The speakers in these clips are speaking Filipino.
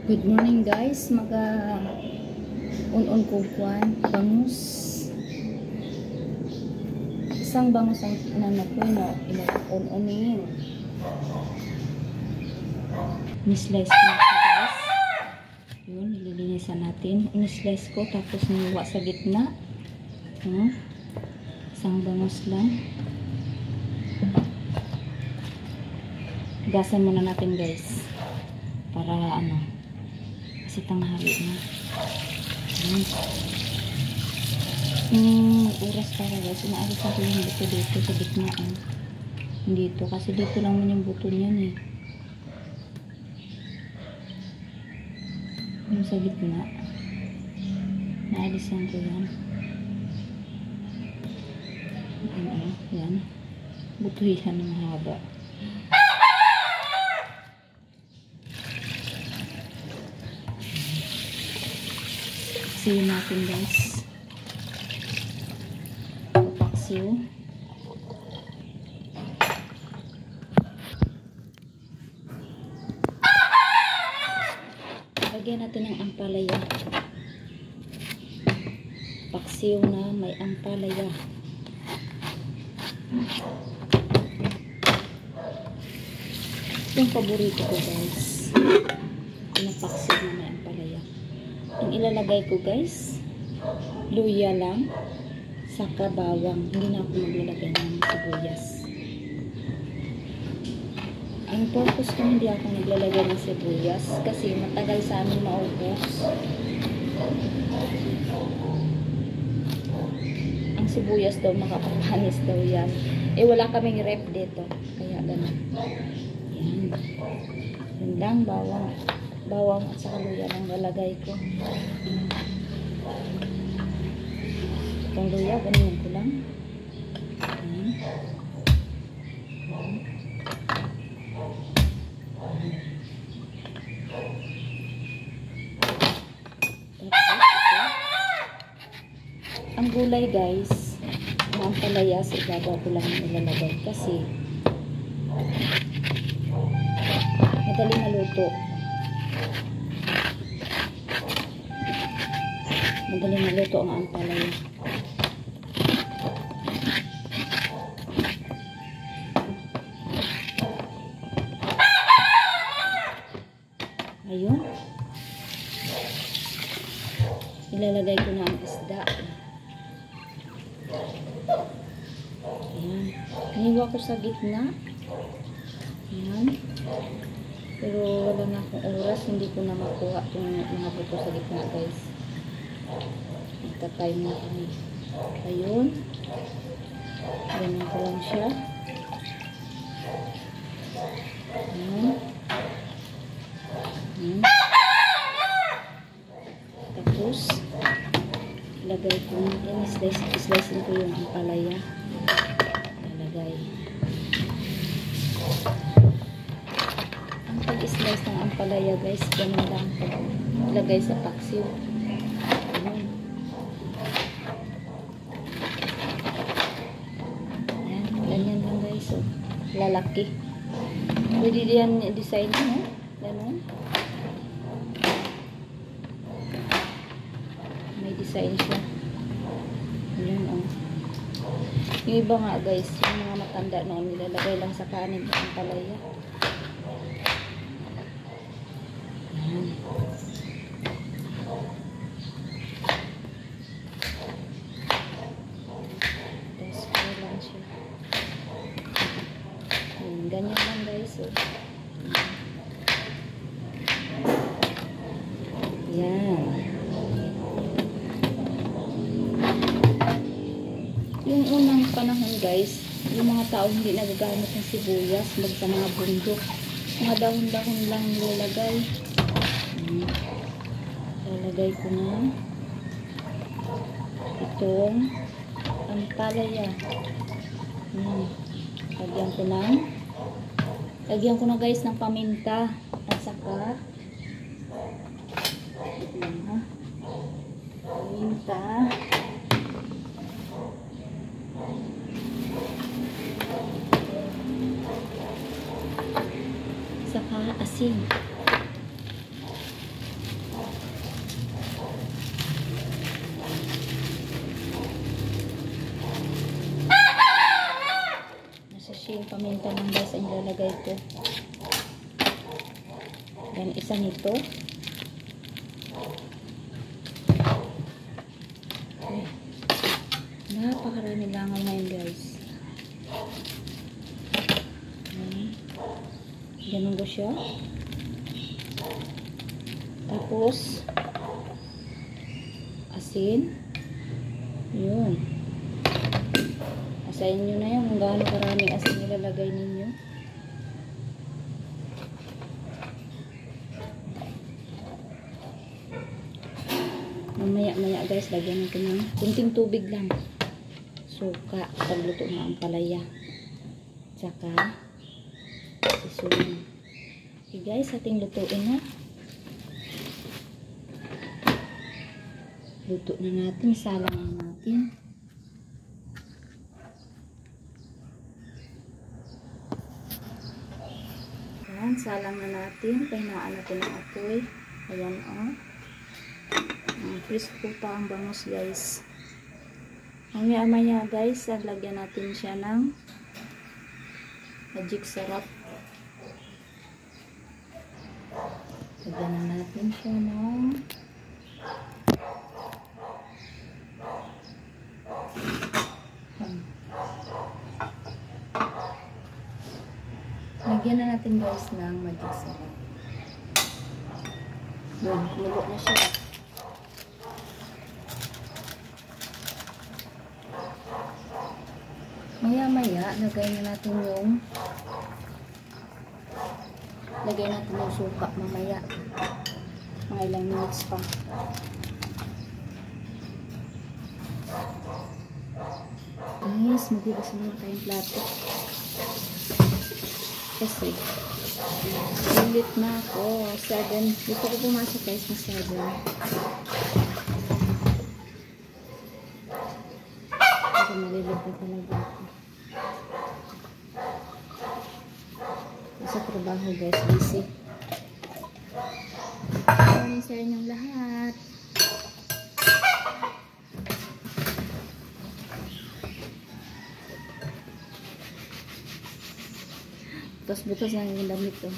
Good morning guys, on ko kuan bangus. Isang bangus ang inanapoy na on-onin. Ni-slice ko na siya guys. Yun, nililinisan natin. Ni-slice ko tapos niwa sa gitna. Isang bangus lang. Gasan muna natin guys. Para kasi tanghali na. Oras para guys, inaalis natin yung buto dito sa gitna. Dito, kasi dito lang man yung buto niyan yung sa gitna. Naalisan ko yan. Yan. Butuhisan ng haba. Paksiw natin guys. Paksiw. Lagyan natin ng ampalaya. Paksiw na may ampalaya. Yung paborito ko guys. Yung paksiw na may ampalaya. Ang ilalagay ko guys, luya lang, saka bawang. Hindi na ako maglalagay ng sibuyas. Ang purpose ko hindi ako naglalagay ng sibuyas kasi matagal sa amin maubos. Ang sibuyas daw makapapanis daw yan. Wala kaming rep dito. Kaya ganun. Yan. Yan lang, bawang at saka luya lang lalagay ko. Itong luya, ganyan ko lang. Ang gulay guys, ang ampalaya sa ibabaw ko lang ilalagay kasi madali maluto. Madali maluto ang ampalaya. Ayun. Ilalagay ko na ang isda. Ayan. Hiniwa ko sa gitna. Ayan. Pero wala na akong oras. Hindi ko na makuha itong mga buto sa gitna guys. Nagtatime na kami. Ayun. Ganun ko lang siya. Ayan. Tapos ilagay ko yung slice ko yung ampalaya. Ilagay. Ang pag-slice ng ampalaya guys, ganun lang po. Ilagay sa paksiw. Ayan. Ayan, ganyan lang guys. So, lalaki. Pwede diyan design mo. Ganun. May design siya. Ayan yung iba nga guys, yung mga matanda noon nilalagay lang sa kanin ng ampalaya. Ayan. Tapos ko lang siya. Ayan, ganyan lang guys. So, ayan. Yung unang panahon guys, yung mga tao hindi nagagamit ng sibuyas, sa mga bundok, mga dahon-dahon lang nilalagay. Lalagay ko na itong ampalaya. Lagyan ko na guys ng paminta at saka paminta. Saka asin. asin, paminta lang guys ang ilalagay ko. Yan, isa nito. Okay. Napakarami langaw ngayon guys. Ganun ko siya. Tapos asin. Yun. Asayin nyo na yan kung gaano karaming asin nilalagay ninyo. Mamaya guys, lagyan natin ng kunting tubig lang. Suka, pagluto na ang palaya. Tsaka sisunin. Okay guys, ating lutuin na. Luto na natin, salang na natin. Ayan, salang na natin. Pahinaan natin ang apoy. Ayan o. Crispy pa ang bangus guys. Mamaya guys, lagyan natin siya ng magic syrup. Lagyan na natin siya ng lagyan na natin guys ng magic syrup. Yun, kumulo na siya. Maya lagay na natin yung suka mamaya. Mga ilang minutes pa. Guys, magbukas muna tayong plato. Kasi ulit na ako. 7. Dito ko pumasok guys na 7. Kasi malilipot talaga ako. Sa trabaho guys, busy. Good morning sa inyong lahat. Butas-butas ang yung damit to.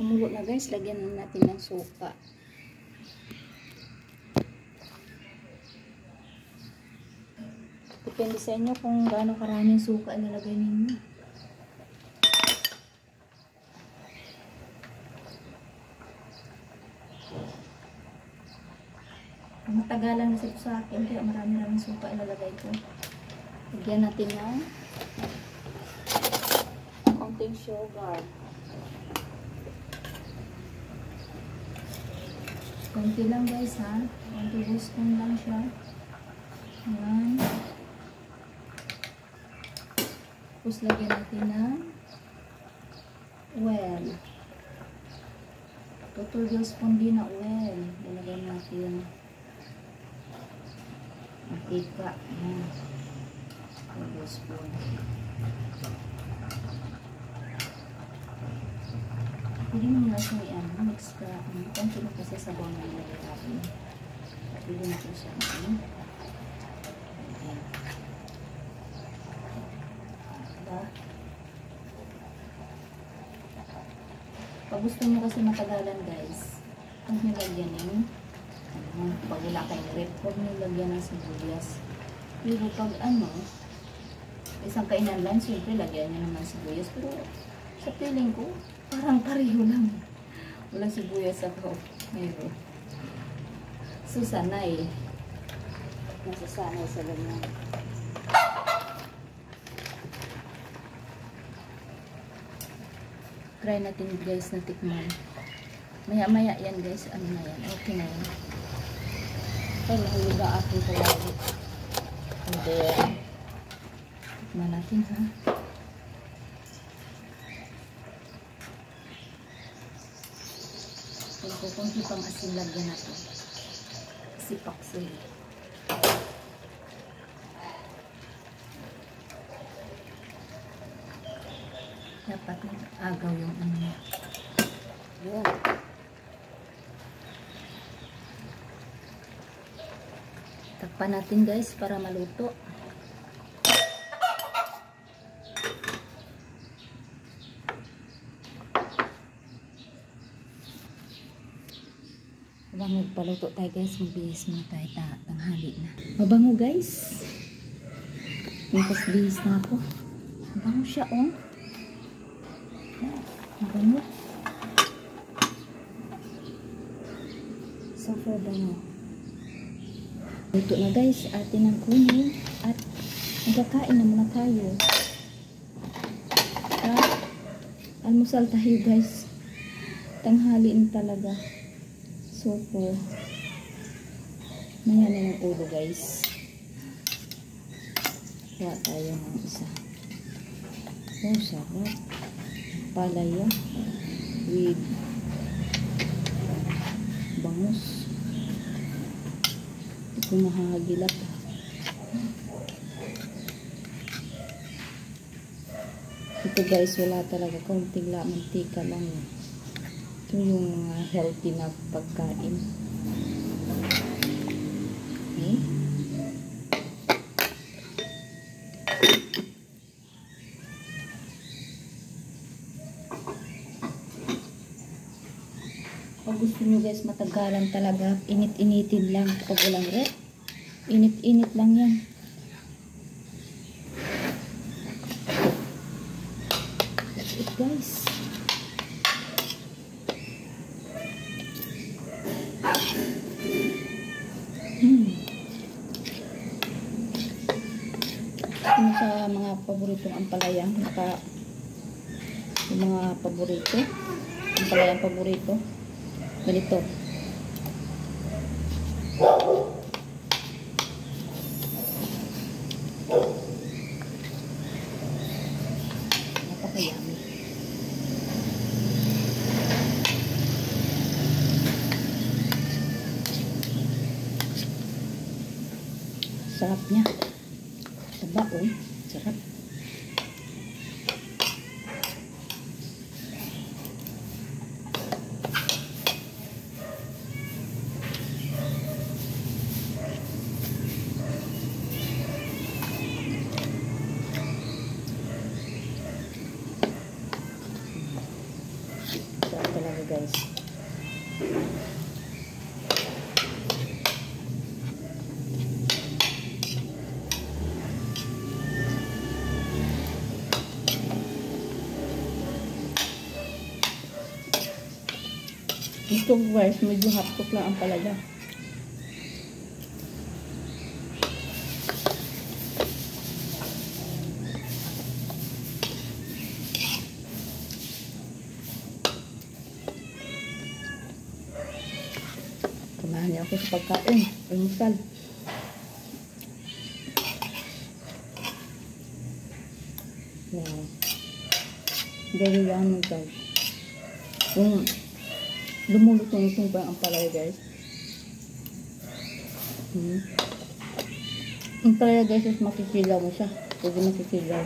Kumulo na guys, lagyan na natin ng suka. Depende sa inyo kung gaano karaming suka ilalagay ninyo. Matagalan na ito sa akin, kaya marami-raming suka ilalagay ko. Lagyan natin ng konting sugar. Konti lang guys ha. 1 tablespoon lang siya. Ayan. Tapos lagyan natin ng oil. 2 tablespoon din na oil. Lalagyan natin mantika. Ayan. 2 tablespoon. Pwede mo nga siya mix ka. Konti mo kasi sabaw na nilagay natin. Pwede mo siya. Pag gusto mo kasi matagalan guys, huwag nyo lagyan yung pag wala kayong rep, huwag nyo lagyan ng sibuyas. Pero pag isang kainan lang, siyempre lagyan nyo naman sibuyas. Pero sa feeling ko, parang pareho lang. Walang sibuyas ako. Mayroon. So sanay. Nasasanay sa ganyan. Try natin guys na tikman. Maya yan guys. Ano na yan? Okay na yan. Ay, nahuliga aking palagi. And then, tikman natin ha. Ito kunti pang asin lagyan natin. Si paksiw. Dapat agaw yung ano niya. Yun. Takpan natin guys para maluto. Habang magpaluto tayo guys, magbihis muna tayo, tanghali na. Mabango guys. Tapos bihis na ako. Mabango siya oh. Mabango. Super bango. Luto na guys, atin ang kunin at magkakain na muna tayo. Almusal tayo guys. Tanghali na talaga. Super. Maya na yung ulo guys. Kuha tayo ng isa. Oh, sarap. Palaya with bangus. Ito mahagilap. Ito guys, wala talaga. Kaunting mantika lang. Ito yung mga healthy na pagkain. Okay. Pag gusto nyo guys matagalan talaga, init-initin lang. Pag walang rep, init-init lang yan. That's it guys. Ano sa mga paboritong ampalaya, yung mga paborito, ampalayang paborito, ganito. Napakayami. Sarap niya. Taba oh, sarap. Sarap talaga guys. Ito guys, medyo haptok lang ang palaya. Samahan niyo ako sa pagkain. Almusal. Wow. Gawin lang mo guys. Lumulutong itong ba ang palaya guys. Ang palaya guys is makikilaw mo siya. Pwede makikilaw.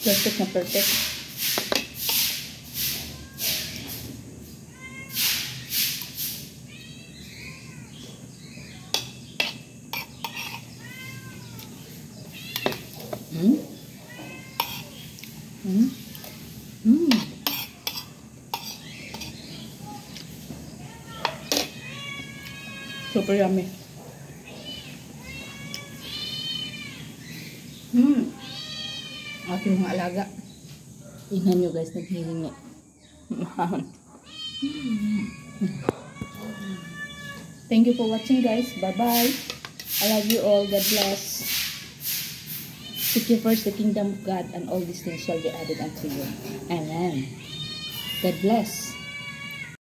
Perfect na perfect. Super yummy. Aking mga alaga. Tingnan nyo guys, naghihingi. Thank you for watching guys. Bye-bye. I love you all. God bless. Seek ye first the kingdom of God, and all these things shall be added unto you. Amen. God bless.